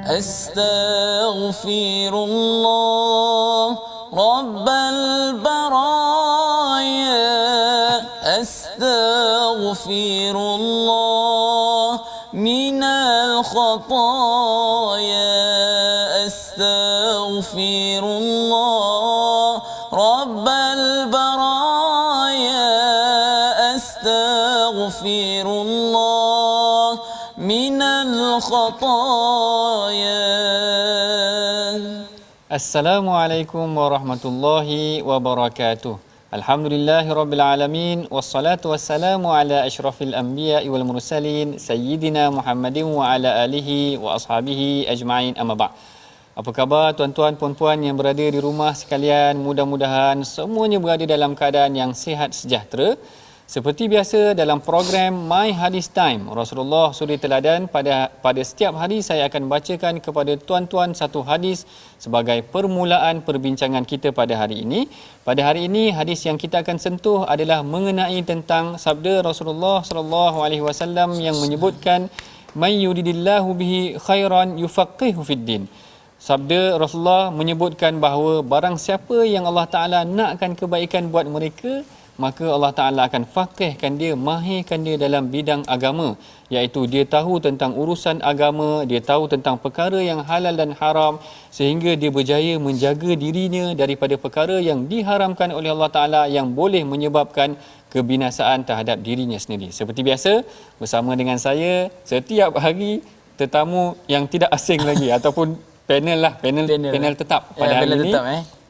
Astaghfirullah Rabbal baraya. Astaghfirullah minal khataya. Astaghfirullah Rabbal baraya. Astaghfirullah minal khataya. Assalamualaikum warahmatullahi wabarakatuh. Alhamdulillahirabbil alamin wassalatu wassalamu ala asyrafil anbiya'i wal mursalin sayyidina Muhammadin wa ala alihi wa ashabihi ajma'in, amma ba'd. Apa khabar tuan-tuan puan-puan yang berada di rumah sekalian? Mudah-mudahan semuanya berada dalam keadaan yang sihat sejahtera. Seperti biasa dalam program My Hadis Time, Rasulullah suri teladan, pada setiap hari saya akan bacakan kepada tuan-tuan satu hadis sebagai permulaan perbincangan kita pada hari ini. Pada hari ini hadis yang kita akan sentuh adalah mengenai tentang sabda Rasulullah sallallahu alaihi wasallam yang menyebutkan may yuridillahu bihi khairan yufaqihu fid din. Sabda Rasulullah menyebutkan bahawa barang siapa yang Allah Taala nakkan kebaikan buat mereka, maka Allah Ta'ala akan faqihkan dia, mahirkan dia dalam bidang agama, iaitu dia tahu tentang urusan agama, dia tahu tentang perkara yang halal dan haram, sehingga dia berjaya menjaga dirinya daripada perkara yang diharamkan oleh Allah Ta'ala yang boleh menyebabkan kebinasaan terhadap dirinya sendiri. Seperti biasa, bersama dengan saya setiap hari tetamu yang tidak asing lagi ataupun panel tetap pada hari ini.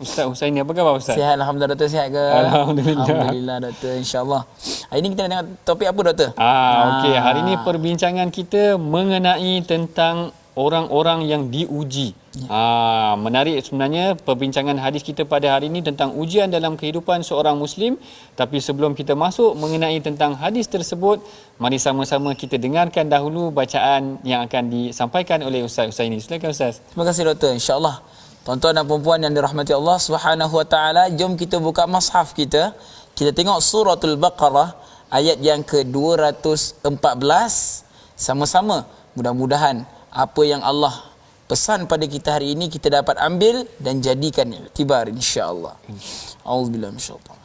Ustaz Husaini, apa khabar Ustaz? Sihat, alhamdulillah doktor. Sihat ke? Alhamdulillah doktor, insya-Allah. Hari ini kita tengok topik apa doktor? Okey, hari ini perbincangan kita mengenai tentang orang-orang yang diuji. Menarik sebenarnya perbincangan hadis kita pada hari ini tentang ujian dalam kehidupan seorang muslim. Tapi sebelum kita masuk mengenai tentang hadis tersebut, mari sama-sama kita dengarkan dahulu bacaan yang akan disampaikan oleh Ustaz Husaini. Silakan Ustaz. Terima kasih doktor, insya-Allah. Tuan-tuan dan puan-puan yang dirahmati Allah Subhanahu wa taala, jom kita buka mushaf kita. Kita tengok suratul Baqarah ayat yang ke-214 sama-sama. Mudah-mudahan apa yang Allah pesan pada kita hari ini kita dapat ambil dan jadikan iktibar, insya-Allah. Auzubillahi minasyaitanir rajim.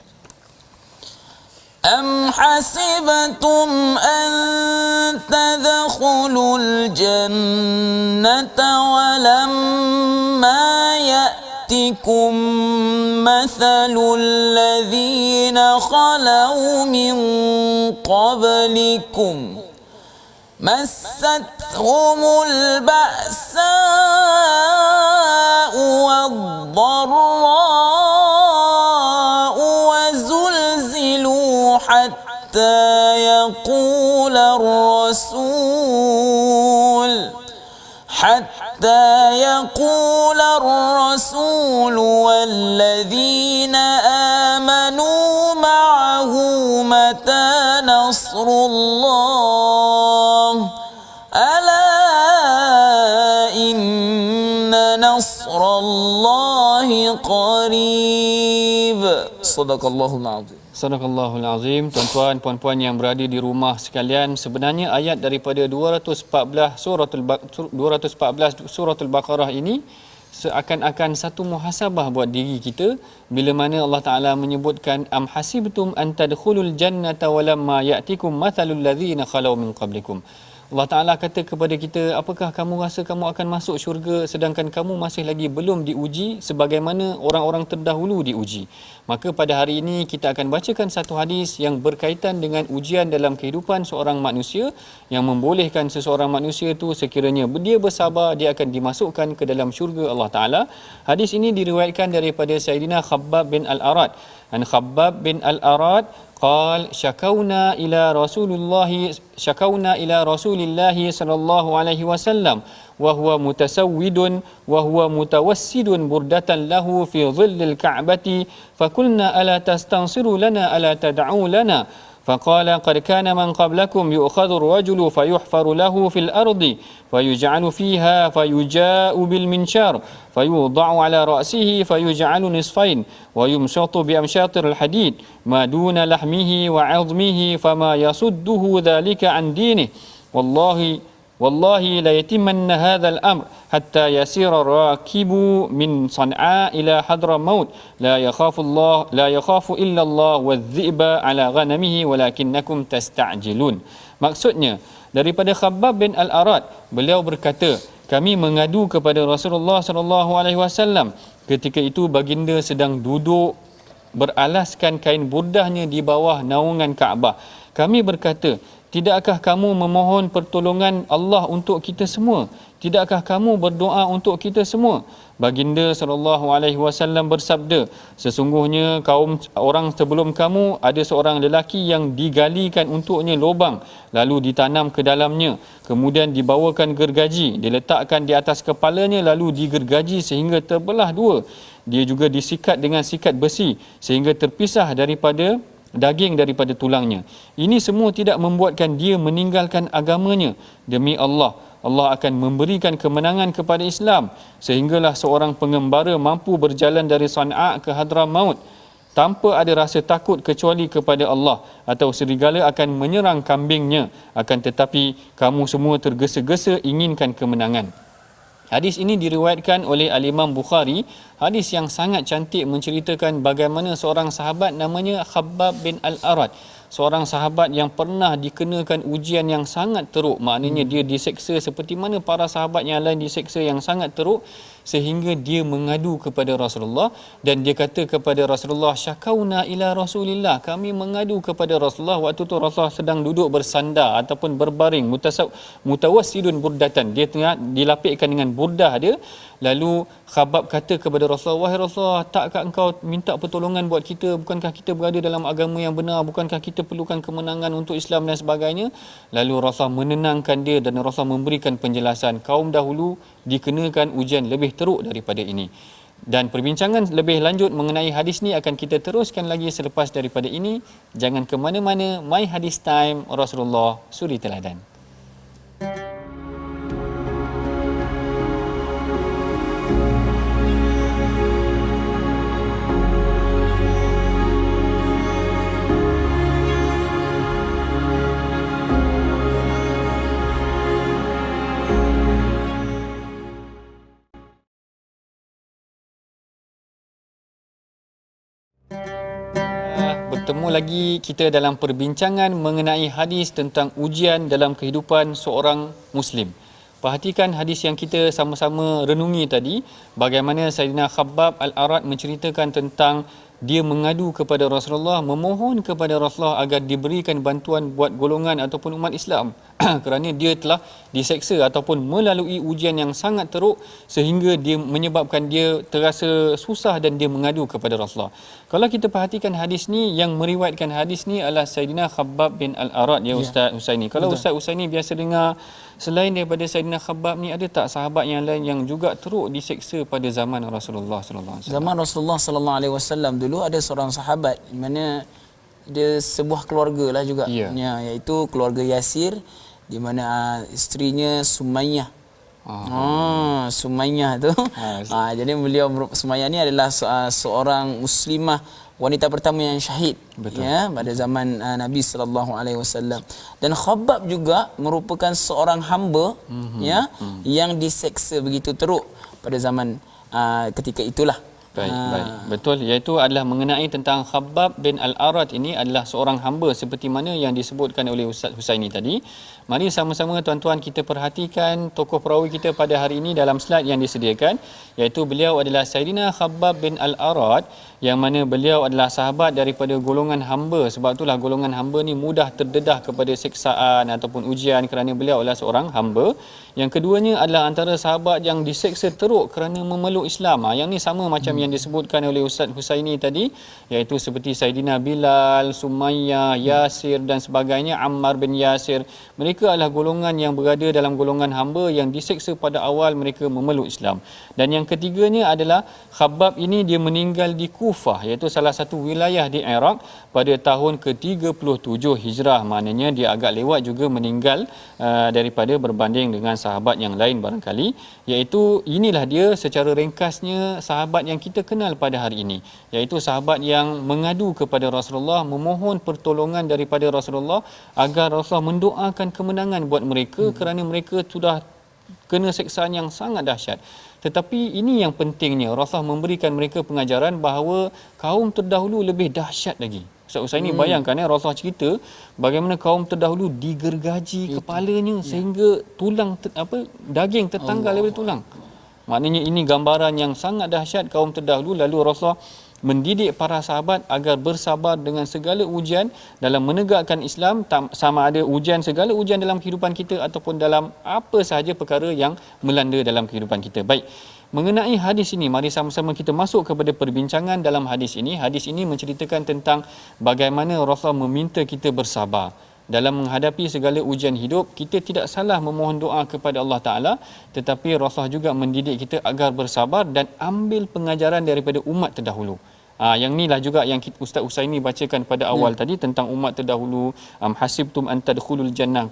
Am hasibtum an tadkhulul jannata wa lamma ya'tikum mathalul ladzina khalau min qablikum massatuhumul ba'sa'u wad-dharra'u wa zulzilu hatta yaqula ar-rasul wal-ladzina amanu ma'ahu mata nasrullah ala inna nasrallahi qarib. Sadaqallahul azim. Sadaqallahul azim. Tuan-tuan puan-puan yang berada di rumah sekalian, sebenarnya ayat daripada 214 suratul Baqarah ini seakan-akan satu muhasabah buat diri kita, bila mana Allah Taala menyebutkan am hasibtum an tadkhulul jannata walamma ya'tikum mathalul ladzina khalau min qablikum. Allah Ta'ala kata kepada kita, apakah kamu rasa kamu akan masuk syurga sedangkan kamu masih lagi belum diuji sebagaimana orang-orang terdahulu diuji. Maka pada hari ini kita akan bacakan satu hadis yang berkaitan dengan ujian dalam kehidupan seorang manusia, yang membolehkan seseorang manusia itu sekiranya dia bersabar, dia akan dimasukkan ke dalam syurga Allah Ta'ala. Hadis ini diriwayatkan daripada Sayyidina Khabbab bin Al-Arad. An Khabbab bin Al-Arad قال شكونا إلى رسول الله صلى الله عليه وسلم وهو متسود وهو متوسد بردة له في ظل الكعبة فقلنا ألا تستنصر لنا ألا تدعو لنا فقال قد كان من قبلكم يؤخذ الرجل فيحفر له في الأرض فيجعل فيها فيجاء بالمنشار فيوضع على رأسه فيجعل نصفين ويمشط بأمشاط الحديد ما دون لحمه وعظمه فما يصده ذلك عن دينه والله wallahi la yatimanna hadzal amr hatta yasira rakibu min San'a ila Hadramaut la yakhafu illa Allah wadh-dhi'ba ala ghanamihi walakinnakum tasta'jilun. Maksudnya daripada Khabbab bin Al-Arat, beliau berkata, kami mengadu kepada Rasulullah sallallahu alaihi wasallam. Ketika itu baginda sedang duduk beralaskan kain burdahnya di bawah naungan Kaabah. Kami berkata, tidakkah kamu memohon pertolongan Allah untuk kita semua? Tidakkah kamu berdoa untuk kita semua? Baginda sallallahu alaihi wasallam bersabda, sesungguhnya kaum orang sebelum kamu ada seorang lelaki yang digalikan untuknya lubang lalu ditanam ke dalamnya, kemudian dibawakan gergaji, diletakkan di atas kepalanya lalu digergaji sehingga terbelah dua. Dia juga disikat dengan sikat besi sehingga terpisah daripada daging daripada tulangnya. Ini semua tidak membuatkan dia meninggalkan agamanya. Demi Allah, Allah akan memberikan kemenangan kepada Islam sehinggalah seorang pengembara mampu berjalan dari San'a ke Hadramaut tanpa ada rasa takut kecuali kepada Allah, atau serigala akan menyerang kambingnya, akan tetapi kamu semua tergesa-gesa inginkan kemenangan. Hadis ini diriwayatkan oleh Al-Imam Bukhari. Hadis yang sangat cantik menceritakan bagaimana seorang sahabat namanya Khabbab bin Al-Arat, seorang sahabat yang pernah dikenakan ujian yang sangat teruk. Maknanya dia diseksa seperti mana para sahabat yang lain diseksa yang sangat teruk, sehingga dia mengadu kepada Rasulullah dan dia kata kepada Rasulullah, syakauna ila Rasulillah, kami mengadu kepada Rasulullah. Waktu tu Rasulullah sedang duduk bersandar ataupun berbaring, mutawassidun burdatan, dia tengah dilapikkan dengan burdah dia. Lalu Khabbab kata kepada Rasulullah, wahai Rasulullah, takkah engkau minta pertolongan buat kita? Bukankah kita berada dalam agama yang benar? Bukankah kita perlukan kemenangan untuk Islam dan sebagainya? Lalu Rasulullah menenangkan dia dan Rasulullah memberikan penjelasan, kaum dahulu dikenakan ujian lebih teruk daripada ini. Dan perbincangan lebih lanjut mengenai hadis ni akan kita teruskan lagi selepas daripada ini. Jangan ke mana-mana. My Hadis Time, Rasulullah Suri Teladan. Bertemu lagi kita dalam perbincangan mengenai hadis tentang ujian dalam kehidupan seorang Muslim. Perhatikan hadis yang kita sama-sama renungi tadi, bagaimana Sayyidina Khabbab Al-Arat menceritakan tentang dia mengadu kepada Rasulullah, memohon kepada Rasulullah agar diberikan bantuan buat golongan ataupun umat Islam kerana dia telah diseksa ataupun melalui ujian yang sangat teruk sehingga dia menyebabkan dia terasa susah dan dia mengadu kepada Rasulullah. Kalau kita perhatikan hadis ni, yang meriwayatkan hadis ni adalah Sayyidina Khabbab bin Al-Arat, ya Ustaz Husaini. Kalau Ustaz Husaini biasa dengar, selain daripada Sayyidina Khabbab ni, ada tak sahabat yang lain yang juga teruk diseksa pada zaman Rasulullah sallallahu alaihi wasallam? Zaman Rasulullah sallallahu alaihi wasallam dulu ada seorang sahabat di mana dia sebuah keluarga lah juga, iaitu keluarga Yasir, di mana isterinya Sumayyah. Sumayyah tu. Jadi beliau Sumayyah ni adalah seorang muslimah, wanita pertama yang syahid. Betul. Ya, pada zaman Nabi sallallahu alaihi wasallam. Dan Khabbab juga merupakan seorang hamba yang diseksa begitu teruk pada zaman ketika itulah. Baik. Betul, iaitu adalah mengenai tentang Khabbab bin Al-Arat. Ini adalah seorang hamba seperti mana yang disebutkan oleh Ustaz Husaini tadi. Mari sama-sama tuan-tuan kita perhatikan tokoh perawi kita pada hari ini dalam slide yang disediakan, iaitu beliau adalah Sayyidina Khabbab bin Al-Arat, yang mana beliau adalah sahabat daripada golongan hamba. Sebab itulah golongan hamba ni mudah terdedah kepada siksaan ataupun ujian kerana beliau adalah seorang hamba. Yang keduanya adalah antara sahabat yang diseksa teruk kerana memeluk Islam. Yang ni sama macam yang disebutkan oleh Ustaz Husaini tadi, iaitu seperti Saidina Bilal, Sumayyah, Yasir dan sebagainya, Ammar bin Yasir. Mereka adalah golongan yang berada dalam golongan hamba yang diseksa pada awal mereka memeluk Islam. Dan yang ketiganya adalah Khabbab ini dia meninggal di Kufah, iaitu salah satu wilayah di Iraq pada tahun ke-37 Hijrah. Maknanya dia agak lewat juga meninggal daripada berbanding dengan sahabat yang lain barangkali. Iaitu inilah dia secara ringkasnya sahabat yang kita kita kenal pada hari ini, iaitu sahabat yang mengadu kepada Rasulullah, memohon pertolongan daripada Rasulullah agar Rasulullah mendoakan kemenangan buat mereka kerana mereka sudah kena seksaan yang sangat dahsyat. Tetapi ini yang pentingnya, Rasulullah memberikan mereka pengajaran bahawa kaum terdahulu lebih dahsyat lagi. Ustaz ini bayangkan Rasulullah cerita bagaimana kaum terdahulu digergaji kepalanya sehingga tulang daging tertanggal daripada tulang. Maknanya ini gambaran yang sangat dahsyat kaum terdahulu. Lalu Rasulullah mendidik para sahabat agar bersabar dengan segala ujian dalam menegakkan Islam, sama ada ujian, segala ujian dalam kehidupan kita ataupun dalam apa sahaja perkara yang melanda dalam kehidupan kita. Baik, mengenai hadis ini, mari sama-sama kita masuk kepada perbincangan dalam hadis ini. Hadis ini menceritakan tentang bagaimana Rasulullah meminta kita bersabar dalam menghadapi segala ujian hidup. Kita tidak salah memohon doa kepada Allah Ta'ala, tetapi Rasulullah juga mendidik kita agar bersabar dan ambil pengajaran daripada umat terdahulu. Yang inilah juga yang Ustaz Usaimi bacakan pada awal tadi tentang umat terdahulu. Hasibtum an tadkhulul jannah,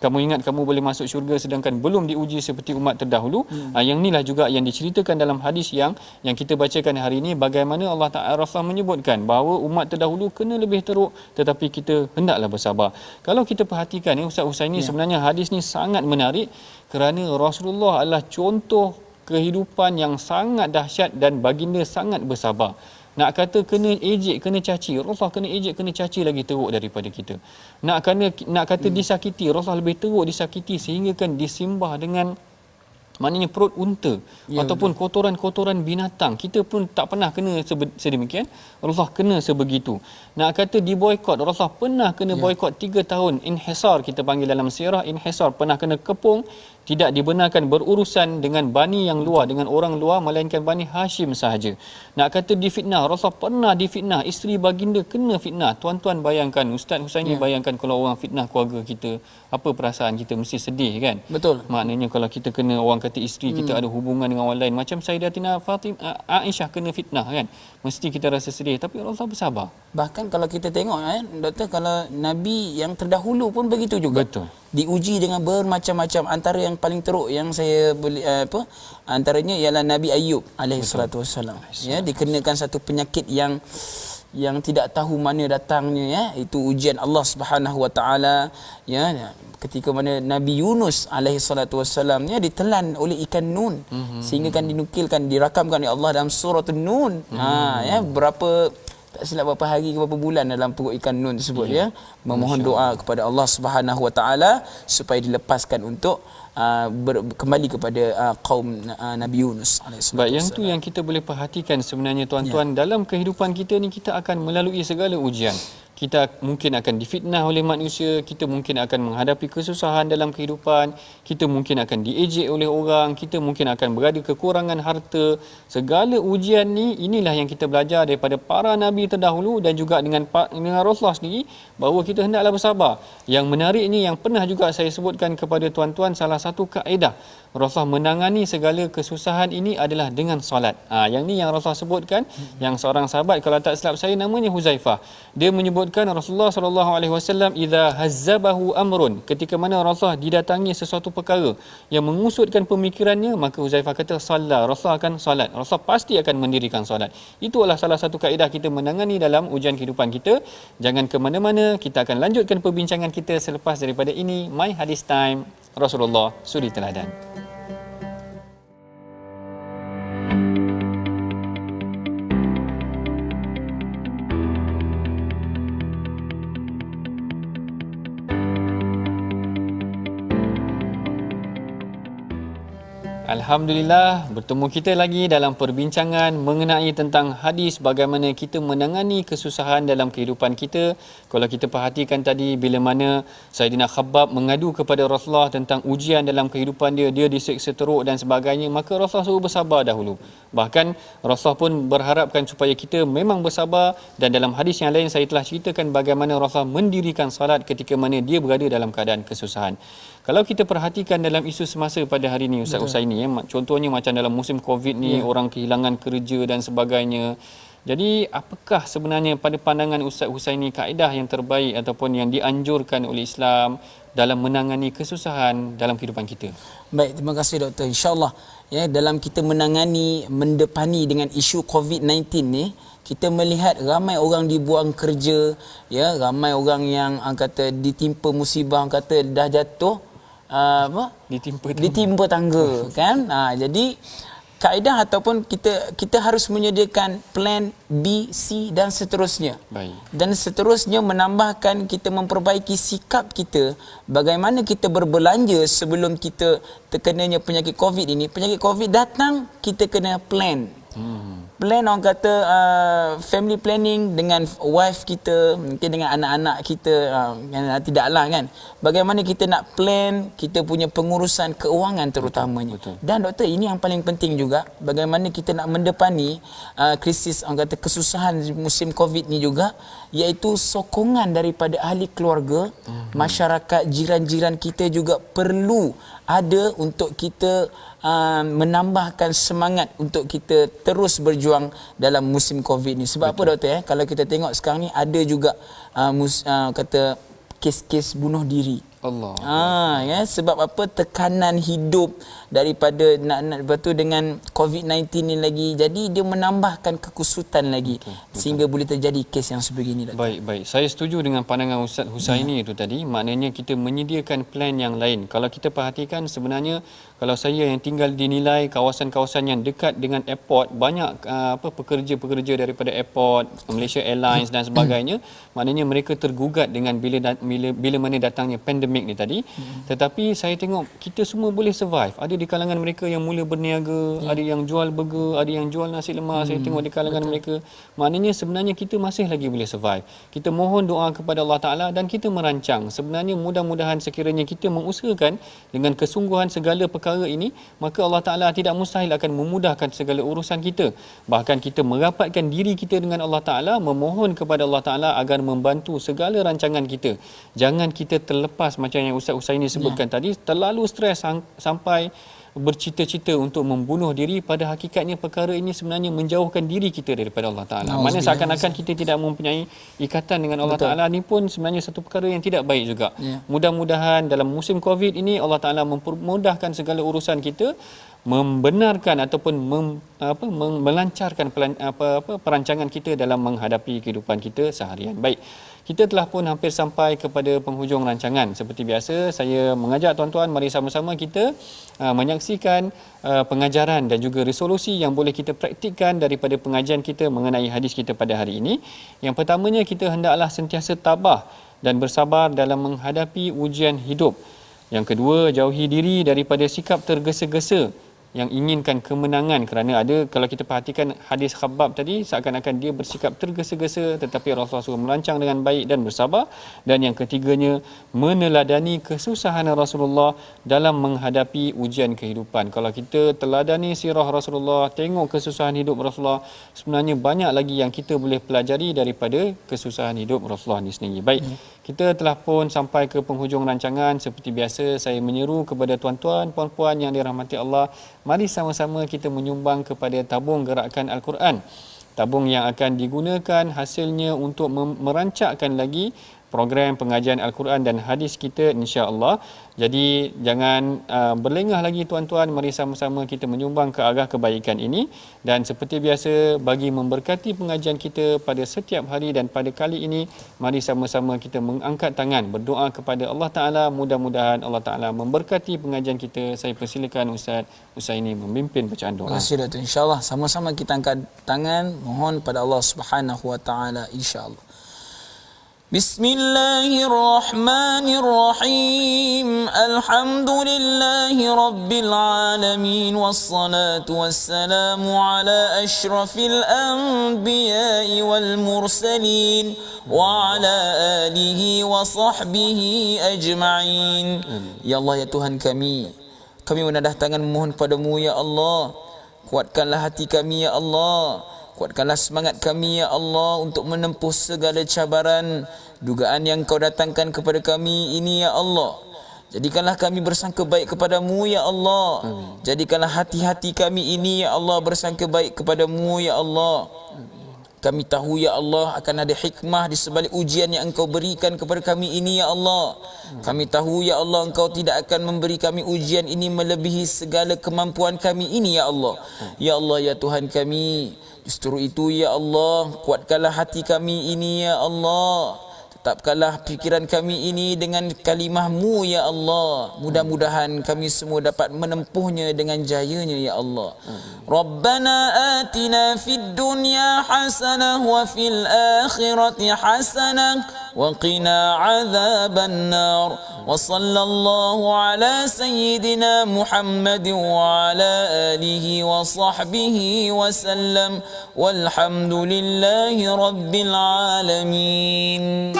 kamu ingat kamu boleh masuk syurga sedangkan belum diuji seperti umat terdahulu. Yang inilah juga yang diceritakan dalam hadis yang kita bacakan hari ini, bagaimana Allah Ta'ala Rasul menyebutkan bahawa umat terdahulu kena lebih teruk, tetapi kita hendaklah bersabar. Kalau kita perhatikan Ustaz Usaimi, sebenarnya hadis ni sangat menarik kerana Rasulullah adalah contoh kehidupan yang sangat dahsyat dan baginda sangat bersabar. Nak kata kena ejek, kena caci, Rasulullah kena ejek, kena caci lagi teruk daripada kita. Nak kata disakiti, Rasulullah lebih teruk disakiti sehingga kan disimbah dengan maknanya perut unta ataupun kotoran-kotoran binatang. Kita pun tak pernah kena sedemikian, Rasulullah kena sebegitu. Nak kata diboikot, Rasulullah pernah kena boikot 3 tahun, inhisar kita panggil dalam sirah, inhisar, pernah kena kepung, tidak dibenarkan berurusan dengan bani yang luar, dengan orang luar, melainkan bani Hashim sahaja. Nak kata difitnah, Rasulullah pernah difitnah, isteri baginda kena fitnah. Tuan-tuan bayangkan, Ustaz Husaini bayangkan kalau orang fitnah keluarga kita, apa perasaan kita? Mesti sedih kan? Betul. Maknanya kalau kita kena, orang kata isteri kita ada hubungan dengan orang lain, macam Sayyidatina Aisyah kena fitnah kan, mesti kita rasa sedih. Tapi Rasulullah bersabar. Bahkan kalau kita tengok doktor, kalau Nabi yang terdahulu pun begitu juga. Betul. Diuji dengan bermacam-macam. Antara yang paling teruk yang saya boleh antaranya ialah Nabi Ayub alaihi salatu wassalam. Dikenakan satu penyakit yang tidak tahu mana datangnya, itu ujian Allah Subhanahu wa taala. Ketika mana Nabi Yunus alaihi salatu wassalam ditelan oleh ikan nun, sehingga kan dinukilkan, dirakamkan oleh Allah dalam surah An-Nun. Berapa, tak silap berapa hari ke berapa bulan dalam perut ikan nun tersebut, memohon doa kepada Allah Subhanahu wa taala supaya dilepaskan untuk kembali kepada kaum Nabi Yunus alaihi. Baik, yang tu yang kita boleh perhatikan sebenarnya tuan-tuan, dalam kehidupan kita ni kita akan melalui segala ujian. Kita mungkin akan difitnah oleh manusia, kita mungkin akan menghadapi kesusahan dalam kehidupan, kita mungkin akan diejek oleh orang, kita mungkin akan berada kekurangan harta. Segala ujian ni, inilah yang kita belajar daripada para nabi terdahulu dan juga dengan Rasulullah sendiri, bahawa kita hendaklah bersabar. Yang menariknya, yang pernah juga saya sebutkan kepada tuan-tuan, salah satu kaedah Rasulullah menangani segala kesusahan ini adalah dengan solat. Yang ni yang Rasulullah sebutkan, yang seorang sahabat, kalau tak silap saya namanya Huzaifah, dia menyebutkan Rasulullah SAW idza hazzabahu amrun, ketika mana Rasulullah didatangi sesuatu perkara yang mengusutkan pemikirannya, maka Huzaifah kata solat, Rasulullah akan solat, Rasulullah pasti akan mendirikan solat. Itu adalah salah satu kaedah kita menangani dalam ujian kehidupan kita. Jangan ke mana-mana, kita akan lanjutkan perbincangan kita selepas daripada ini. My Hadis Time, Rasulullah Suri Teladan. Alhamdulillah, bertemu kita lagi dalam perbincangan mengenai tentang hadis bagaimana kita menangani kesusahan dalam kehidupan kita. Kalau kita perhatikan tadi, bila mana Sayyidina Khabbab mengadu kepada Rasulullah tentang ujian dalam kehidupan dia diseksa teruk dan sebagainya, maka Rasulullah suruh bersabar dahulu. Bahkan Rasulullah pun berharapkan supaya kita memang bersabar, dan dalam hadis yang lain saya telah ceritakan bagaimana Rasulullah mendirikan salat ketika mana dia berada dalam keadaan kesusahan. Kalau kita perhatikan dalam isu semasa pada hari ini Ustaz Husaini, contohnya macam dalam musim Covid ni, orang kehilangan kerja dan sebagainya. Jadi apakah sebenarnya pada pandangan Ustaz Husaini kaedah yang terbaik ataupun yang dianjurkan oleh Islam dalam menangani kesusahan dalam kehidupan kita? Baik, terima kasih doktor. InsyaAllah ya, dalam kita menangani, mendepani dengan isu COVID-19 ni, kita melihat ramai orang dibuang kerja, ya, ramai orang yang kata ditimpa musibah, kata dah jatuh ditimpa tangga kan. Jadi kaedah ataupun kita harus menyediakan plan B, C dan seterusnya. Baik. Dan seterusnya menambahkan kita memperbaiki sikap kita, bagaimana kita berbelanja sebelum kita terkenanya penyakit COVID ini. Penyakit COVID datang, kita kena plan. Plan, orang kata family planning dengan wife kita, mungkin dengan anak-anak kita, tidaklah kan. Bagaimana kita nak plan kita punya pengurusan keuangan terutamanya. Betul. Dan doktor, ini yang paling penting juga, bagaimana kita nak mendepani krisis, orang kata kesusahan musim COVID ni juga, iaitu sokongan daripada ahli keluarga, masyarakat, jiran-jiran kita juga perlu ada untuk kita menambahkan semangat untuk kita terus berjuang dalam musim COVID ni. Sebab apa doktor? Kalau kita tengok sekarang ni ada juga kata kes-kes bunuh diri. Allah. Ya, sebab apa? Tekanan hidup daripada nak betul dengan COVID-19 ni lagi. Jadi dia menambahkan kekusutan lagi, sehingga boleh terjadi kes yang sebegini. Baik. Saya setuju dengan pandangan Ustaz Husaini itu tadi. Maknanya kita menyediakan plan yang lain. Kalau kita perhatikan sebenarnya, kalau saya yang tinggal di Nilai, kawasan-kawasan yang dekat dengan airport, banyak pekerja-pekerja daripada airport, Malaysia Airlines dan sebagainya. Maknanya mereka tergugat dengan bila mana datangnya pandemik ni tadi. Tetapi saya tengok kita semua boleh survive. Ada di kalangan mereka yang mula berniaga, ada yang jual burger, ada yang jual nasi lemak. Saya tengok di kalangan mereka. Maknanya sebenarnya kita masih lagi boleh survive. Kita mohon doa kepada Allah Ta'ala dan kita merancang. Sebenarnya mudah-mudahan sekiranya kita mengusahakan dengan kesungguhan segala perkara ini, maka Allah Ta'ala tidak mustahil akan memudahkan segala urusan kita. Bahkan kita merapatkan diri kita dengan Allah Ta'ala, memohon kepada Allah Ta'ala agar membantu segala rancangan kita. Jangan kita terlepas macam yang Ustaz Husaini sebutkan tadi, terlalu stres sampai bercita-cita untuk membunuh diri. Pada hakikatnya perkara ini sebenarnya menjauhkan diri kita daripada Allah Ta'ala. Mana seakan-akan kita tidak mempunyai ikatan dengan Allah Ta'ala. Ini pun sebenarnya satu perkara yang tidak baik juga. Mudah-mudahan dalam musim COVID ini Allah Ta'ala mempermudahkan segala urusan kita, membenarkan ataupun melancarkan perancangan kita dalam menghadapi kehidupan kita seharian. Baik. Kita telah pun hampir sampai kepada penghujung rancangan. Seperti biasa, saya mengajak tuan-tuan mari sama-sama kita menyaksikan pengajaran dan juga resolusi yang boleh kita praktikkan daripada pengajian kita mengenai hadis kita pada hari ini. Yang pertamanya, kita hendaklah sentiasa tabah dan bersabar dalam menghadapi ujian hidup. Yang kedua, jauhi diri daripada sikap tergesa-gesa yang inginkan kemenangan, kerana ada, kalau kita perhatikan hadis Khabbab tadi, seakan-akan dia bersikap tergesa-gesa, tetapi Rasulullah SAW merancang dengan baik dan bersabar. Dan yang ketiganya, meneladani kesusahan Rasulullah dalam menghadapi ujian kehidupan. Kalau kita teladani sirah Rasulullah, tengok kesusahan hidup Rasulullah, sebenarnya banyak lagi yang kita boleh pelajari daripada kesusahan hidup Rasulullah ini sendiri. Baik, kita telah pun sampai ke penghujung rancangan. Seperti biasa, saya menyeru kepada tuan-tuan, puan-puan yang dirahmati Allah, mari sama-sama kita menyumbang kepada tabung gerakan Al-Quran. Tabung yang akan digunakan hasilnya untuk merancakkan lagi program pengajian Al-Quran dan hadis kita, insya-Allah. Jadi jangan berlengah lagi tuan-tuan, mari sama-sama kita menyumbang ke arah kebaikan ini. Dan seperti biasa, bagi memberkati pengajian kita pada setiap hari dan pada kali ini, mari sama-sama kita mengangkat tangan berdoa kepada Allah Ta'ala. Mudah-mudahan Allah Ta'ala memberkati pengajian kita. Saya persilakan Ustaz Husaini memimpin bacaan doa. Terima kasih Dato'. InsyaAllah sama-sama kita angkat tangan mohon pada Allah Subhanahu Wa Ta'ala, insya-Allah. Bismillahirrahmanirrahim. Alhamdulillahi rabbil alamin, wassalatu wassalamu ala asyrafil anbiya'i wal mursalin wa ala alihi wa sahbihi ajma'in. Ya Allah, ya Tuhan kami menadah tangan memohon padamu ya Allah. Kuatkanlah hati kami ya Allah. Kuatkanlah semangat kami ya Allah untuk menempuh segala cabaran, dugaan yang Kau datangkan kepada kami ini ya Allah. Jadikanlah kami bersangka baik kepadamu ya Allah. Jadikanlah hati-hati kami ini ya Allah bersangka baik kepadamu ya Allah. Kami tahu ya Allah akan ada hikmah di sebalik ujian yang Engkau berikan kepada kami ini ya Allah. Kami tahu ya Allah Engkau tidak akan memberi kami ujian ini melebihi segala kemampuan kami ini ya Allah. Ya Allah ya Tuhan kami, justru itu ya Allah, kuatkanlah hati kami ini ya Allah. Tetapkanlah fikiran kami ini dengan kalimah-Mu ya Allah. Mudah-mudahan kami semua dapat menempuhnya dengan jayanya ya Allah. Rabbana atina fid dunya hasanah wa fil akhirati hasanah wa qina adzaban nar. Wa sallallahu ala sayyidina Muhammadin wa ala alihi wa sahbihi wa sallam. Walhamdulillahi rabbil alamin.